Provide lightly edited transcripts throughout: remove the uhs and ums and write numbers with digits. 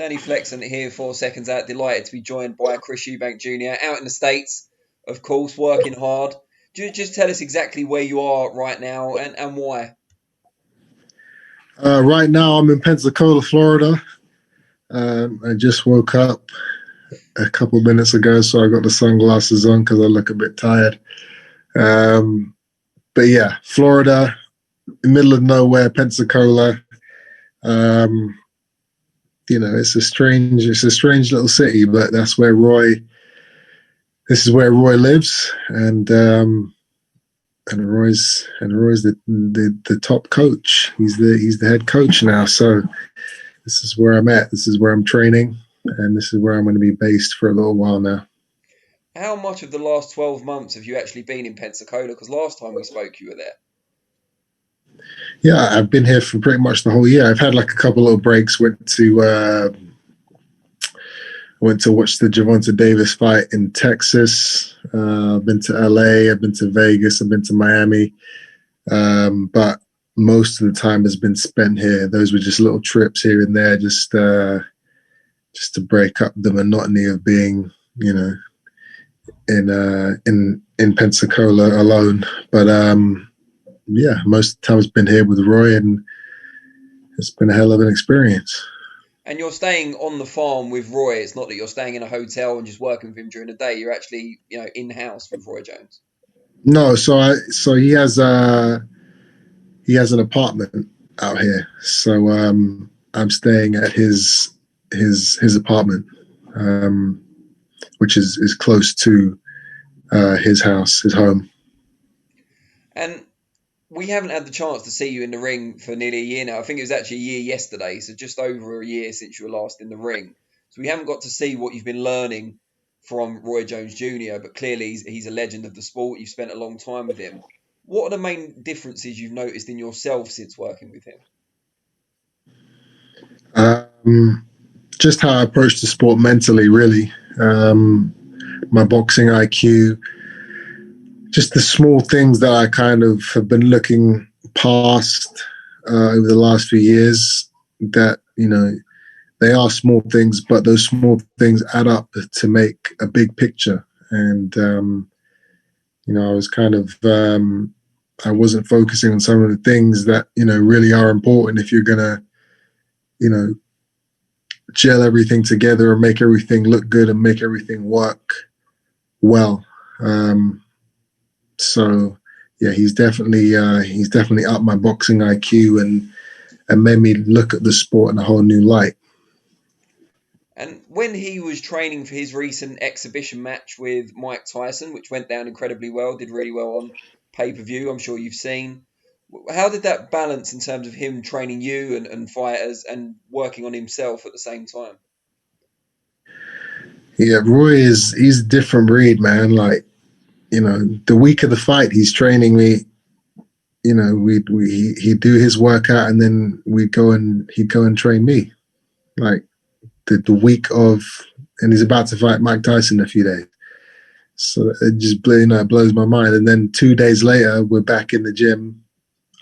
Danny Flexon here for Seconds Out. Delighted to be joined by Chris Eubank Jr. out in the States, of course, working hard. Just tell us exactly where you are right now and why. Right now, I'm in Pensacola, Florida. I just woke up a couple minutes ago, so I got the sunglasses on because I look a bit tired. But yeah, Florida, middle of nowhere, Pensacola. It's a strange little city, but that's where this is where Roy lives, and Roy's the top coach. He's the head coach now. So this is where I'm at. This is where I'm training, and this is where I'm going to be based for a little while now. How much of the last 12 months have you actually been in Pensacola? Because last time we spoke, you were there. Yeah, I've been here for pretty much the whole year. I've had like a couple of breaks. Went to watch the Gervonta Davis fight in Texas. I've been to LA. I've been to Vegas. I've been to Miami. But most of the time has been spent here. Those were just little trips here and there, just to break up the monotony of being, in Pensacola alone. But yeah, most of the time it's been here with Roy, and it's been a hell of an experience. And you're staying on the farm with Roy. It's not that you're staying in a hotel and just working with him during the day. You're actually, in-house with Roy Jones. No, so he has an apartment out here. So I'm staying at his apartment, which is close to his house, his home. And we haven't had the chance to see you in the ring for nearly a year now. I think it was actually a year yesterday, so just over a year since you were last in the ring. So we haven't got to see what you've been learning from Roy Jones Jr., but clearly he's a legend of the sport. You've spent a long time with him. What are the main differences you've noticed in yourself since working with him? Just how I approach the sport mentally, really. My boxing IQ, just the small things that I kind of have been looking past over the last few years, that, they are small things, but those small things add up to make a big picture. And, I was kind of, I wasn't focusing on some of the things that, really are important if you're going to, gel everything together and make everything look good and make everything work well. So yeah, he's definitely upped my boxing IQ and made me look at the sport in a whole new light. And when he was training for his recent exhibition match with Mike Tyson, which went down incredibly well, did really well on pay-per-view, I'm sure you've seen. How did that balance in terms of him training you and fighters and working on himself at the same time? Yeah, he's a different breed, man. Like, the week of the fight, he's training me. He'd do his workout, and then he'd go and train me. Like the week of, and he's about to fight Mike Tyson in a few days. So it just blows my mind. And then 2 days later, we're back in the gym.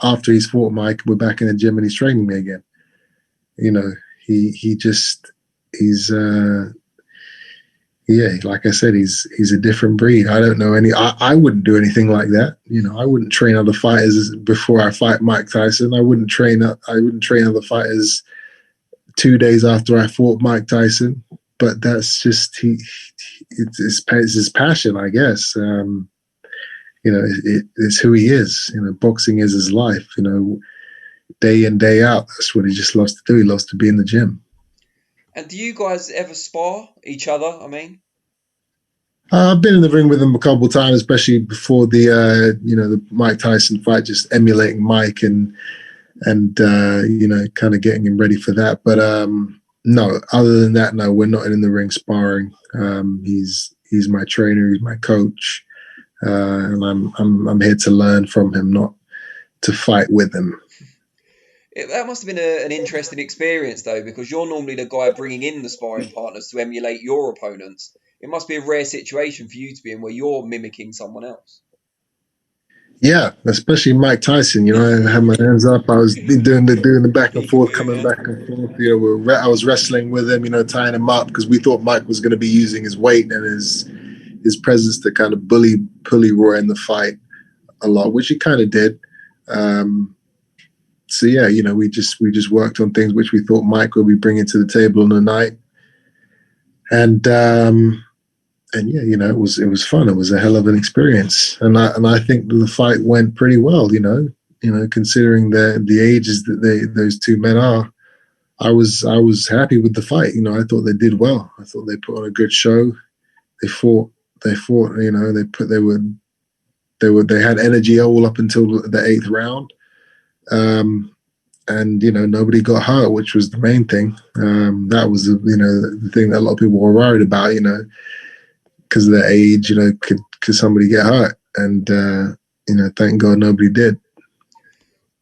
After he's fought Mike, we're back in the gym and he's training me again. Like I said, he's a different breed. I don't know I wouldn't do anything like that. I wouldn't train other fighters before I fight Mike Tyson. I wouldn't train other fighters 2 days after I fought Mike Tyson. But that's just it's his passion, I guess. It's who he is. Boxing is his life. Day in, day out. That's what he just loves to do. He loves to be in the gym. And do you guys ever spar each other? I mean, I've been in the ring with him a couple of times, especially before the Mike Tyson fight, just emulating Mike and kind of getting him ready for that. But no, other than that, no, we're not in the ring sparring. He's my trainer, he's my coach, and I'm here to learn from him, not to fight with him. That must have been an interesting experience, though, because you're normally the guy bringing in the sparring partners to emulate your opponents. It must be a rare situation for you to be in where you're mimicking someone else. Yeah, especially Mike Tyson. I had my hands up. I was doing the back and Me forth, too, coming man. back and forth. I was wrestling with him. Tying him up because we thought Mike was going to be using his weight and his presence to kind of bully Roy in the fight a lot, which he kind of did. So yeah, we just worked on things which we thought Mike would be bringing to the table on the night, and yeah, it was fun. It was a hell of an experience, and I think the fight went pretty well. Considering the ages that those two men are, I was happy with the fight. I thought they did well. I thought they put on a good show. They fought. They fought. They had energy all up until the eighth round. And nobody got hurt, which was the main thing. That was the thing that a lot of people were worried about. Because of their age, could somebody get hurt? And thank God nobody did.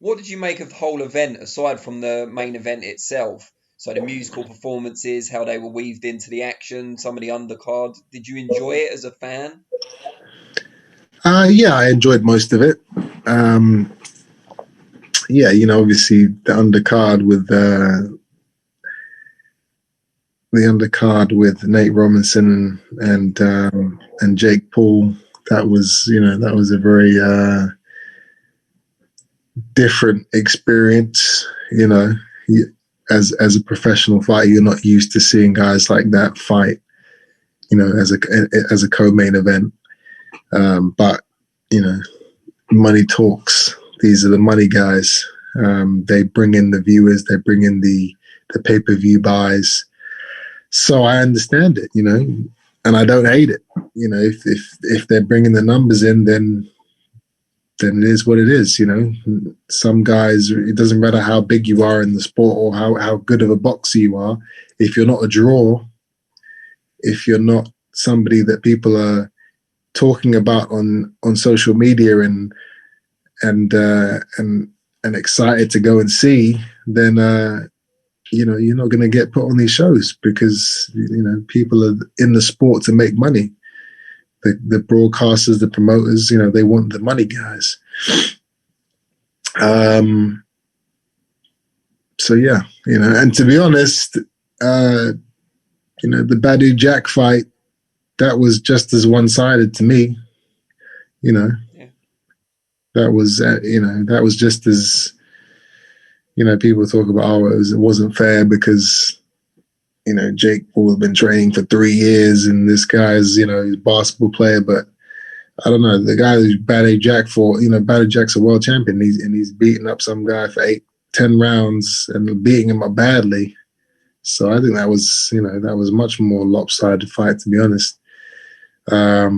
What did you make of the whole event aside from the main event itself? So the musical performances, how they were weaved into the action, some of the undercard. Did you enjoy it as a fan? Yeah, I enjoyed most of it. Yeah, obviously the undercard with Nate Robinson and Jake Paul. That was a very different experience. As a professional fighter, you're not used to seeing guys like that fight. As a co-main event. But money talks. These are the money guys. They bring in the viewers. They bring in the pay-per-view buys. So I understand it, and I don't hate it. If they're bringing the numbers in, then it is what it is. Some guys, it doesn't matter how big you are in the sport or how good of a boxer you are. If you're not a draw, if you're not somebody that people are talking about on social media and excited to go and see, then you're not going to get put on these shows because people are in the sport to make money. The broadcasters, the promoters, they want the money guys. So yeah, and to be honest, the Badu Jack fight, that was just as one-sided to me. Yeah. That was just as people talk about, it wasn't fair because Jake Paul has been training for 3 years and this guy's he's a basketball player, but I don't know, the guy who's Badu Jack Badu Jack's a world champion. He's beating up some guy for 8-10 rounds and beating him up badly. So I think that was much more lopsided fight, to be honest. But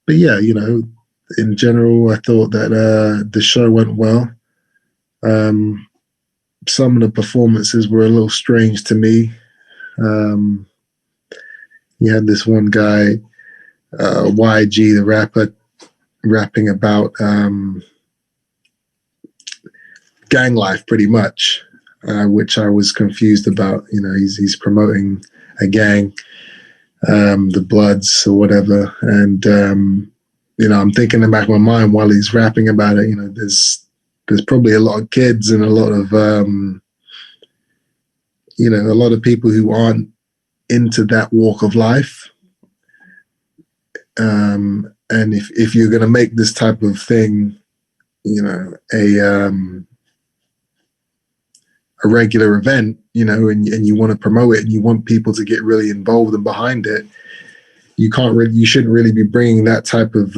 yeah, in general, I thought that the show went well. Some of the performances were a little strange to me. You had this one guy, YG, the rapper, rapping about gang life, pretty much, which I was confused about. He's promoting a gang, the Bloods or whatever, and I'm thinking in the back of my mind while he's rapping about it. There's probably a lot of kids and a lot of people who aren't into that walk of life. And if you're going to make this type of thing, a regular event, and you want to promote it and you want people to get really involved and behind it, you shouldn't really be bringing that type of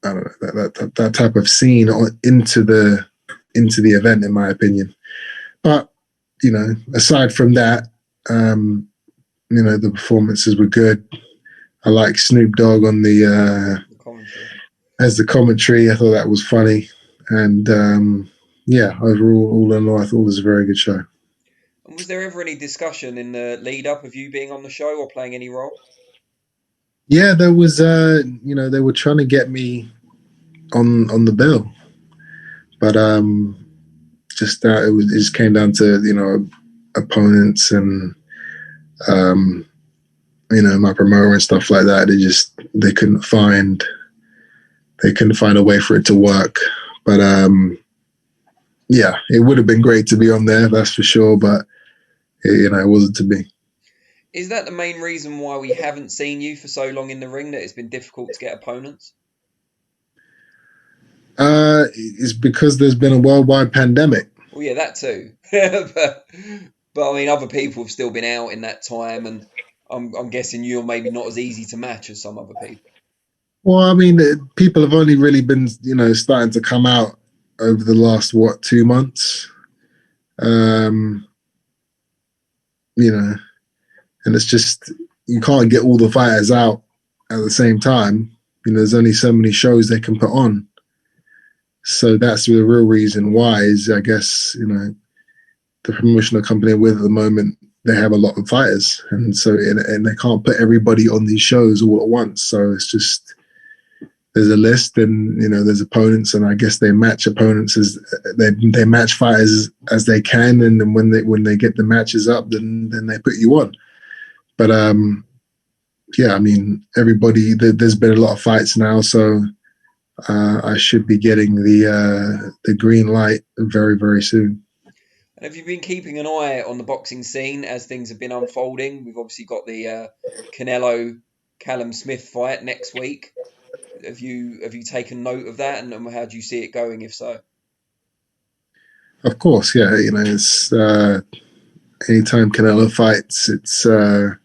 I don't know, that type of scene into the event, in my opinion. But aside from that, the performances were good. I like Snoop Dogg on the commentary. As the commentary. I thought that was funny, and yeah, overall, all in all, I thought it was a very good show. And was there ever any discussion in the lead up of you being on the show or playing any role? Yeah, there was. They were trying to get me on the bill, but it just came down to opponents and my promoter and stuff like that. They couldn't find they couldn't find a way for it to work. But yeah, it would have been great to be on there, that's for sure. But it wasn't to be. Is that the main reason why we haven't seen you for so long in the ring, that it's been difficult to get opponents? It's because there's been a worldwide pandemic. Well, yeah, that too. but I mean, other people have still been out in that time, and I'm guessing you're maybe not as easy to match as some other people. Well, I mean, people have only really been, starting to come out over the last 2 months. And it's just, you can't get all the fighters out at the same time. There's only so many shows they can put on. So that's the real reason why is, I guess, the promotional company with at the moment, they have a lot of fighters. And so, and they can't put everybody on these shows all at once. So it's just, there's a list and, there's opponents, and I guess they match opponents as they match fighters as they can. And then when they get the matches up, then they put you on. But, yeah, I mean, there's been a lot of fights now. So, I should be getting the green light very, very soon. And have you been keeping an eye on the boxing scene as things have been unfolding? We've obviously got the Canelo Callum Smith fight next week. Have you taken note of that, and how do you see it going, if so? Of course, yeah. It's anytime Canelo fights, it's the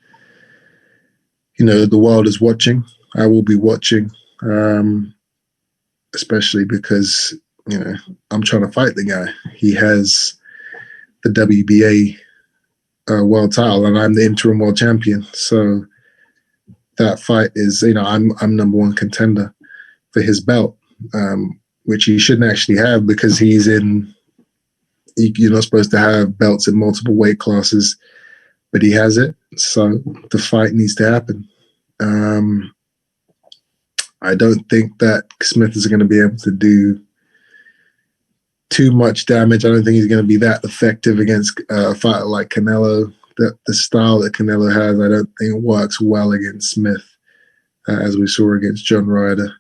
world is watching. I will be watching. Especially because, I'm trying to fight the guy. He has the WBA world title, and I'm the interim world champion. So that fight is, I'm number one contender for his belt, which he shouldn't actually have because you're not supposed to have belts in multiple weight classes, but he has it. So the fight needs to happen. I don't think that Smith is going to be able to do too much damage. I don't think he's going to be that effective against a fighter like Canelo. The style that Canelo has, I don't think it works well against Smith, as we saw against John Ryder.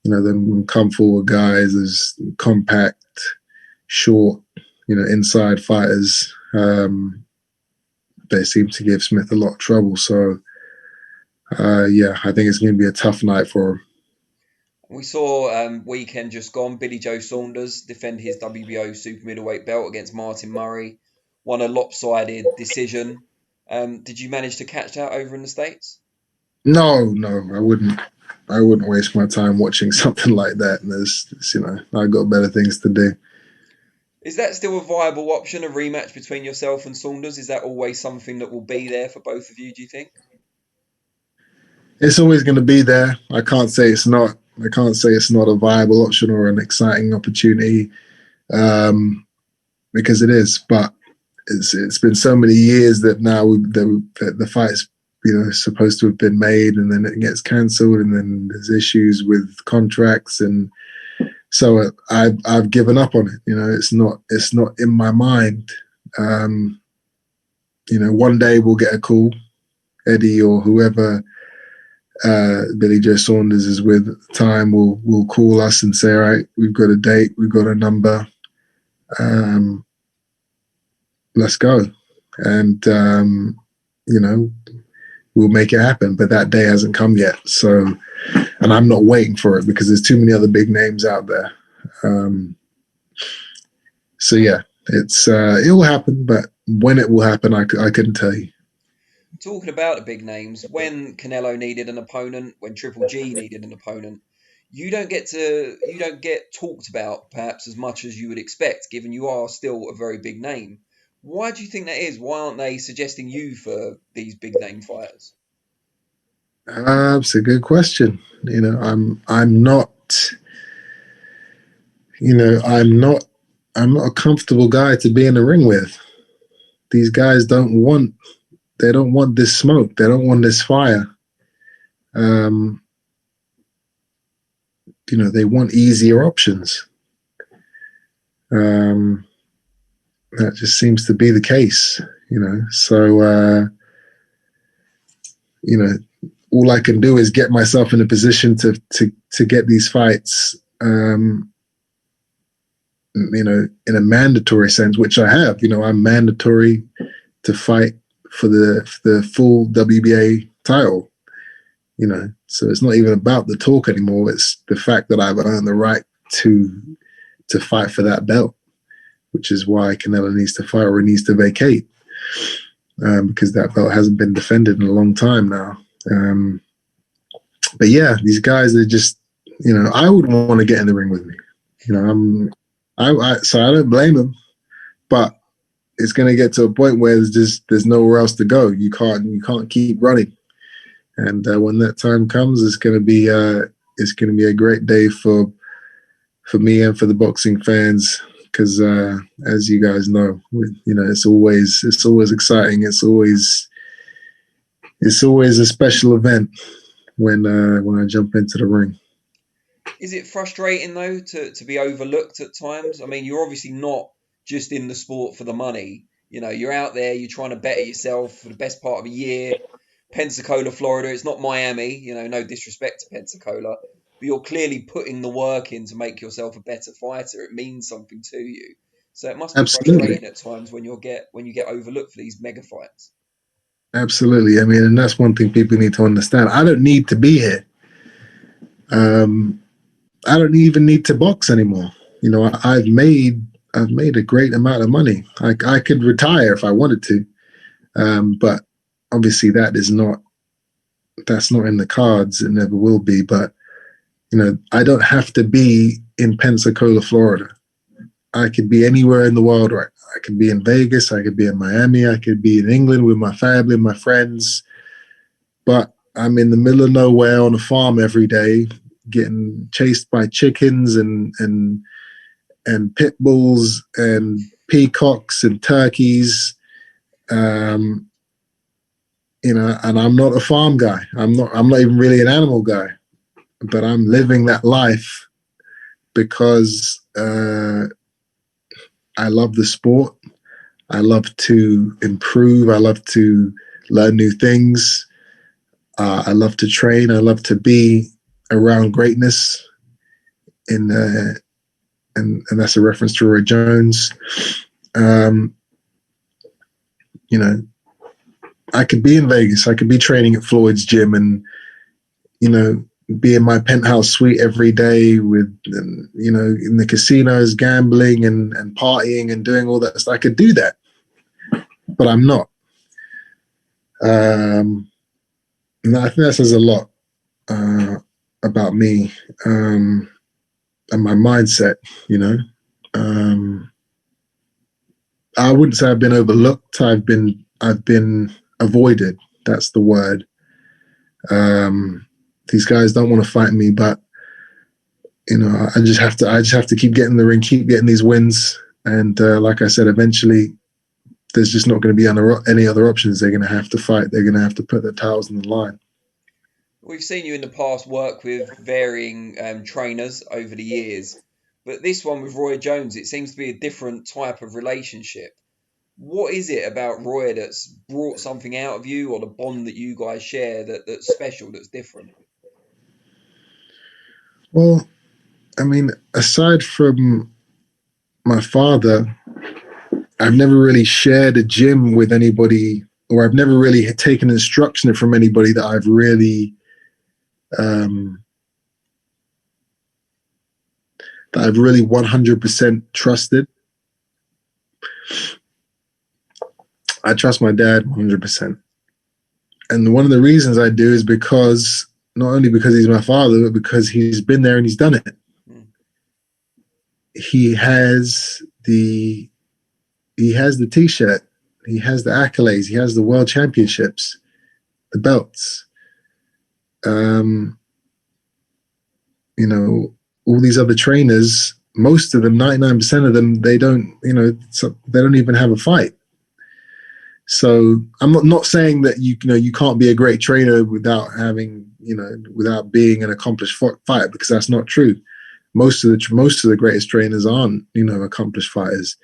Them come forward guys as compact, short, inside fighters. They seem to give Smith a lot of trouble. So, yeah, I think it's going to be a tough night for him. We saw weekend just gone, Billy Joe Saunders defend his WBO super middleweight belt against Martin Murray. Won a lopsided decision. Did you manage to catch that over in the States? No, I wouldn't. I wouldn't waste my time watching something like that. And I've got better things to do. Is that still a viable option, a rematch between yourself and Saunders? Is that always something that will be there for both of you, do you think? It's always going to be there. I can't say it's not. I can't say it's not a viable option or an exciting opportunity, because it is. But it's been so many years that now the fight's supposed to have been made, and then it gets cancelled, and then there's issues with contracts, and so I've given up on it. It's not in my mind. One day we'll get a call, Eddie or whoever Billy Joe Saunders is with at the time will call us and say, all right, we've got a date, we've got a number, let's go. And, we'll make it happen. But that day hasn't come yet. So, and I'm not waiting for it because there's too many other big names out there. So yeah, it will happen, but when it will happen, I couldn't tell you. Talking about the big names, when Canelo needed an opponent, when Triple G needed an opponent, you don't get talked about perhaps as much as you would expect, given you are still a very big name. Why do you think that is? Why aren't they suggesting you for these big name fighters? It's a good question. I'm not a comfortable guy to be in the ring with. These guys don't want this smoke. They don't want this fire. They want easier options. That just seems to be the case, so, all I can do is get myself in a position to get these fights, in a mandatory sense, which I have. I'm mandatory to fight for the full WBA title. So it's not even about the talk anymore. It's the fact that I've earned the right to fight for that belt, which is why Canelo needs to fight or he needs to vacate, because that belt hasn't been defended in a long time now. But yeah, these guys, they're just, I would want to get in the ring with me. So I don't blame them, but it's going to get to a point where there's nowhere else to go. You can't keep running. And when that time comes, it's going to be a great day for me and for the boxing fans, because as you guys know, it's always exciting. It's always a special event when I jump into the ring. Is it frustrating though to be overlooked at times? I mean, you're obviously not just in the sport for the money. You're out there, you're trying to better yourself for the best part of a year. Pensacola, Florida, it's not Miami, no disrespect to Pensacola, but you're clearly putting the work in to make yourself a better fighter. It means something to you. So it must be frustrating at times when you get overlooked for these mega fights. Absolutely. I mean, and that's one thing people need to understand. I don't need to be here. I don't even need to box anymore. I've made a great amount of money. I could retire if I wanted to, but obviously that's not in the cards. It never will be. But I don't have to be in Pensacola, Florida. I could be anywhere in the world. Right? I could be in Vegas. I could be in Miami. I could be in England with my family, my friends. But I'm in the middle of nowhere on a farm every day, getting chased by chickens and pit bulls and peacocks and turkeys. And I'm not a farm guy. I'm not even really an animal guy, but I'm living that life because I love the sport. I love to improve. I love to learn new things. I love to train. I love to be around greatness. And that's a reference to Roy Jones. I could be in Vegas. I could be training at Floyd's gym and, be in my penthouse suite every day with, in the casinos, gambling and partying and doing all that stuff. I could do that, but I'm not. And I think that says a lot about me and my mindset, I wouldn't say I've been overlooked. I've been avoided. That's the word. These guys don't want to fight me, but I just have to keep getting in the ring, keep getting these wins, and like I said, eventually there's just not going to be any other options. They're going to have to fight. They're going to have to put their towels on the line. We've seen you in the past work with varying trainers over the years, but this one with Roy Jones, it seems to be a different type of relationship. What is it about Roy that's brought something out of you, or the bond that you guys share that's special, that's different? Well, I mean, aside from my father, I've never really shared a gym with anybody, or I've never really taken instruction from anybody that I've really that I've really 100% trusted. I trust my dad 100%. And one of the reasons I do is because, not only because he's my father, but because he's been there and he's done it. He has the T-shirt. He has the accolades. He has the world championships, the belts. All these other trainers, most of them, 99% of them, they don't even have a fight. So I'm not saying that you can't be a great trainer without being an accomplished fighter, because that's not true. Most of the greatest trainers aren't accomplished fighters.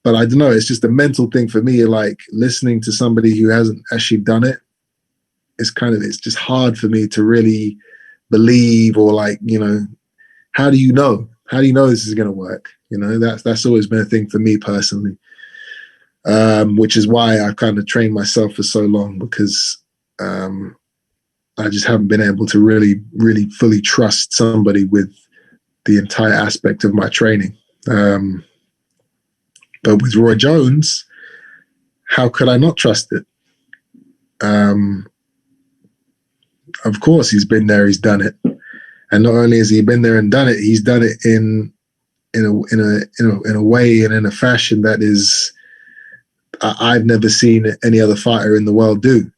But I don't know, it's just a mental thing for me, like listening to somebody who hasn't actually done it. it's just hard for me to really believe, or like, how do you know? How do you know this is going to work? That's always been a thing for me personally, which is why I've kind of trained myself for so long, because I just haven't been able to really, really fully trust somebody with the entire aspect of my training. But with Roy Jones, how could I not trust it? Of course, he's been there, he's done it, and not only has he been there and done it, he's done it in a way and in a fashion that is I've never seen any other fighter in the world do.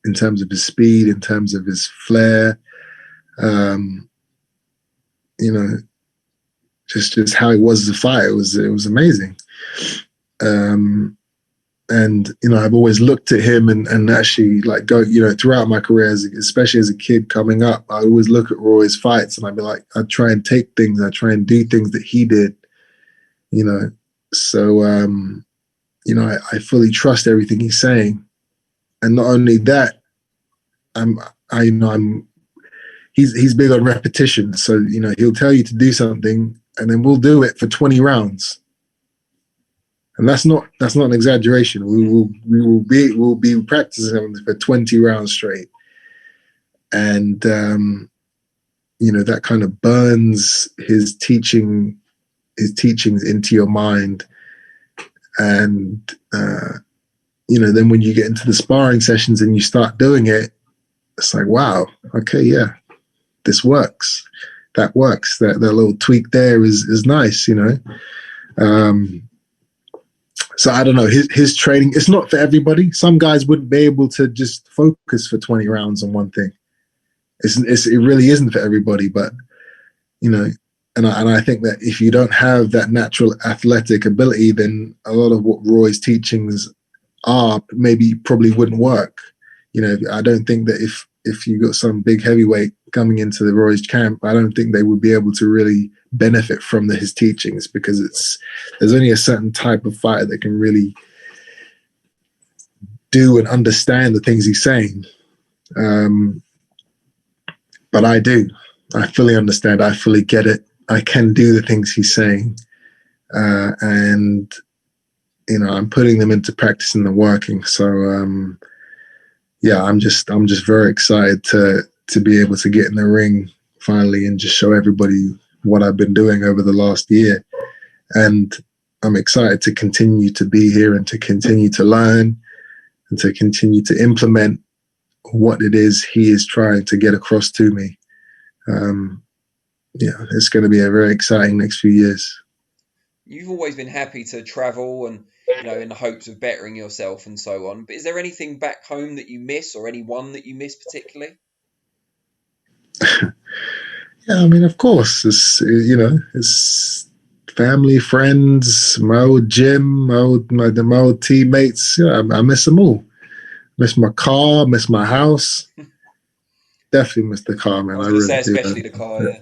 In terms of his speed, in terms of his flair, just how he was as a fighter, it was amazing. And I've always looked at him and actually like go, throughout my career, especially as a kid coming up, I always look at Roy's fights and I'd be like, I'd try and take things, I try and do things that he did, So, I fully trust everything he's saying, and not only that, he's big on repetition. So he'll tell you to do something, and then we'll do it for 20 rounds. And that's not an exaggeration. We'll be practicing for 20 rounds straight, and that kind of burns his teachings into your mind. And then when you get into the sparring sessions and you start doing it, it's like, wow, okay, yeah, this works. That works. That little tweak there is nice, So I don't know, his training, it's not for everybody. Some guys wouldn't be able to just focus for 20 rounds on one thing. It really isn't for everybody, but, and I think that if you don't have that natural athletic ability, then a lot of what Roy's teachings are probably wouldn't work. I don't think that if you got some big heavyweight coming into the Roy's camp, I don't think they would be able to really benefit from his teachings, because there's only a certain type of fighter that can really do and understand the things he's saying. But I do. I fully understand. I fully get it. I can do the things he's saying. And, I'm putting them into practice and they're working. So, I'm just very excited to be able to get in the ring finally and just show everybody what I've been doing over the last year. And I'm excited to continue to be here and to continue to learn and to continue to implement what it is he is trying to get across to me. It's going to be a very exciting next few years. You've always been happy to travel and, in the hopes of bettering yourself and so on. But is there anything back home that you miss, or anyone that you miss particularly? Yeah, I mean, of course, it's family, friends, my old gym, my old teammates. Yeah, I miss them all. Miss my car, miss my house. Definitely miss the car, man. I was going to say, especially the car. Yeah.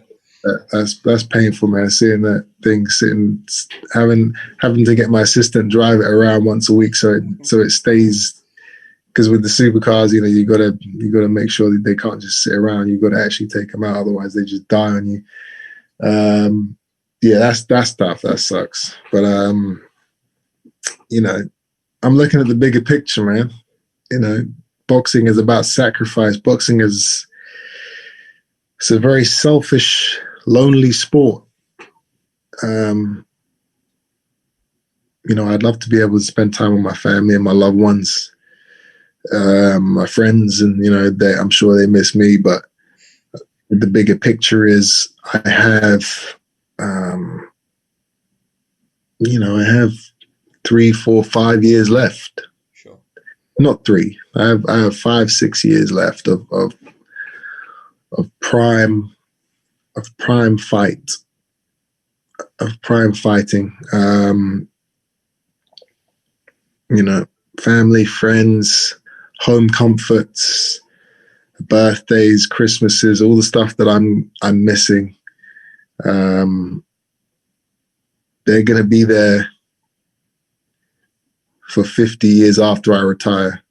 That's painful, man. Seeing that thing having to get my assistant drive it around once a week so it stays. Because with the supercars, you gotta make sure that they can't just sit around. You got to actually take them out, otherwise they just die on you. That's tough. That sucks. But I'm looking at the bigger picture, man. Boxing is about sacrifice. Boxing it's a very selfish, lonely sport. I'd love to be able to spend time with my family and my loved ones, my friends, and I'm sure they miss me. But the bigger picture is I have 3, 4, 5 years left. Sure. Not 3. I have 5, 6 years left of prime fighting. Family, friends, home comforts, birthdays, Christmases, all the stuff that I'm missing. They're going to be there for 50 years after I retire.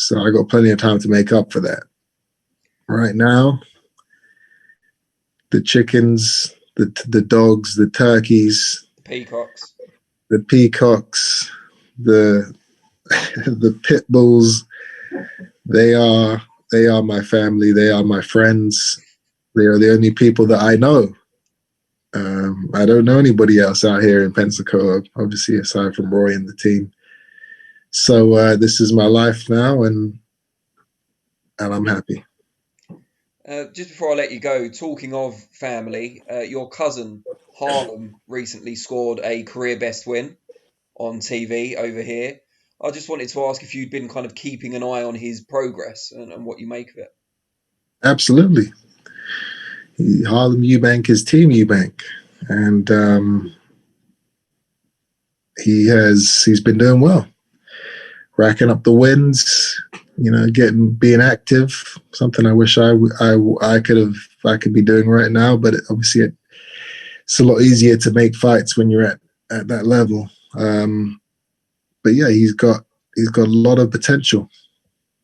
So I got plenty of time to make up for that. Right now, the chickens, the dogs, the turkeys, The peacocks. the peacocks, the the pit bulls, they are my family. They are my friends. They are the only people that I know. I don't know anybody else out here in Pensacola, obviously, aside from Roy and the team. So this is my life now, and I'm happy. Just before I let you go, talking of family, your cousin Harlem recently scored a career best win on TV over here. I just wanted to ask if you'd been kind of keeping an eye on his progress and what you make of it. Absolutely. Harlem Eubank is Team Eubank, and he's been doing well, racking up the wins. Being active. Something I wish I could be doing right now, but obviously it's a lot easier to make fights when you're at that level. But yeah, he's got a lot of potential.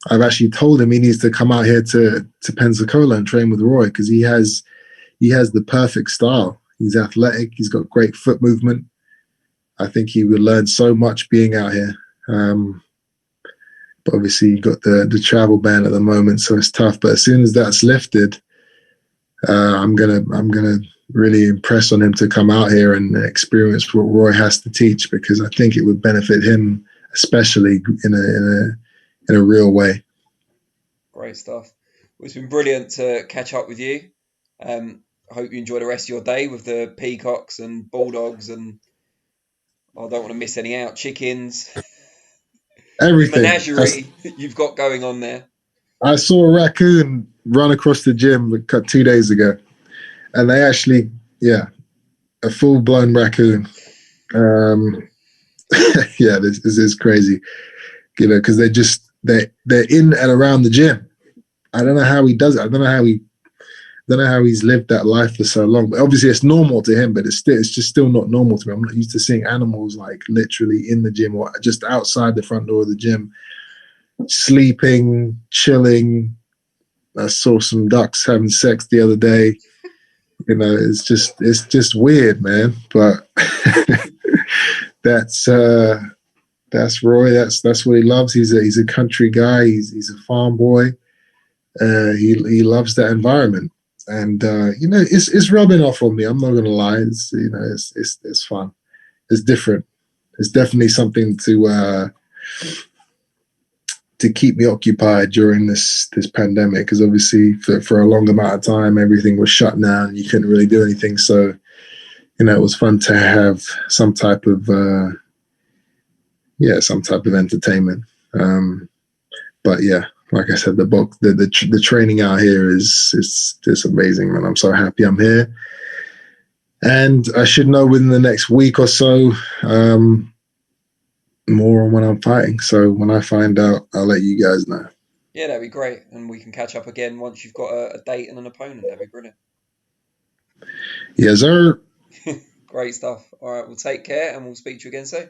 I've actually told him he needs to come out here to Pensacola and train with Roy, because he has the perfect style. He's athletic. He's got great foot movement. I think he would learn so much being out here. But obviously, you got the travel ban at the moment, so it's tough. But as soon as that's lifted, I'm gonna really impress on him to come out here and experience what Roy has to teach, because I think it would benefit him, especially in a real way. Great stuff. Well, it's been brilliant to catch up with you. I hope you enjoy the rest of your day with the peacocks and bulldogs, and I don't want to miss any out. Chickens, the Everything. menagerie you've got going on there. I saw a raccoon run across the gym 2 days ago, and they actually, yeah, a full blown raccoon. Yeah, this is crazy, because they're in and around the gym. I don't know how he does it. I don't know how he's lived that life for so long. But obviously, it's normal to him, but it's just still not normal to me. I'm not used to seeing animals like literally in the gym or just outside the front door of the gym, sleeping, chilling. I saw some ducks having sex the other day. It's just weird, man. But that's Roy. That's what he loves. He's a country guy. He's a farm boy. He loves that environment, and it's rubbing off on me. I'm not gonna lie. It's fun. It's different. It's definitely something to keep me occupied during this pandemic, because obviously for a long amount of time everything was shut down and you couldn't really do anything. So it was fun to have some type of entertainment. But yeah, like I said, the training out here is amazing, man. I'm so happy I'm here, and I should know within the next week or so more on when I'm fighting. So when I find out, I'll let you guys know. Yeah, that'd be great, and we can catch up again once you've got a date and an opponent. That'd be brilliant. Yes, sir. Great stuff. All right, we'll take care, and we'll speak to you again soon.